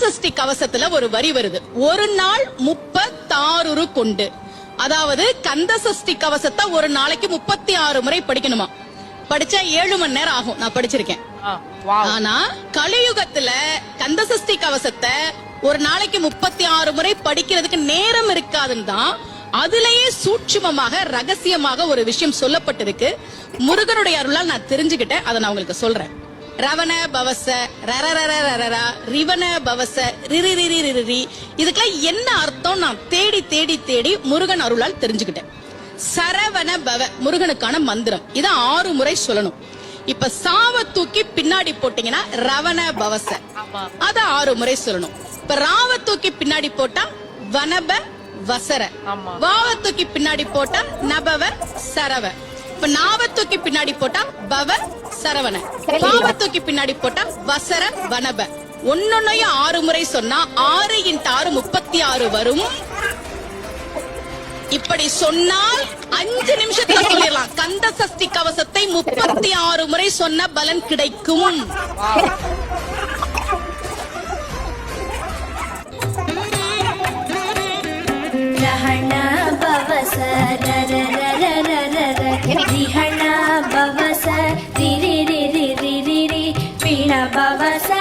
சஷ்டி கவசத்துல ஒரு வரி வருது, ஒரு நாள் 36 கொண்டு. அதாவது கந்த சஷ்டி கவசத்தை ஒரு நாளைக்கு 36 முறை படிக்கணுமா. படிச்சா 7 மணி நேரம் ஆகும். நான் படிச்சிருக்கேன். ஆனா கலியுகத்துல கந்த சஷ்டி கவசத்தை ஒரு நாளைக்கு 36 முறை படிக்கிறதுக்கு நேரம் இருக்காதுன்னு தான் அதுலயே சூட்சுமமாக ரகசியமாக ஒரு விஷயம் சொல்லப்பட்டிருக்கு. முருகனுடைய அருளால் நான் தெரிஞ்சுக்கிட்டேன். அதை நான் உங்களுக்கு சொல்றேன். ரவண பவச ரரரரரரரா ரிவன பவச ரிரிரிரிரிரி, இதுக்கெல்லாம் என்ன அர்த்தம் நான் தேடி தேடி தேடி முருகன் அருளால் தெரிஞ்சுக்கிட்டேன். சரவண பவ முருகனுக்கான மந்திரம். இத 6 முறை சொல்லணும். இப்ப சாவ தூக்கி பின்னாடி போட்டீங்கன்னா ரவண பவச, அத 6 முறை சொல்லணும். இப்ப ராவ தூக்கி பின்னாடி போட்டா வனப வசர, வாவ தூக்கி பின்னாடி போட்டா நபவ சரவ, இப்ப நாவ தூக்கி பின்னாடி போட்டா பவ சரவண, வாவ தூக்கி பின்னாடி போட்டா வசர வனப. ஒன்னொன்னையும் 6 முறை சொன்னா 6 × 6 36 வரும். இப்படி சொன்னால் 5 நிமிஷத்துல சொல்லிடலாம். கந்த சஷ்டி கவசத்தை 36 முறை சொன்ன பலன் கிடைக்கும். பவச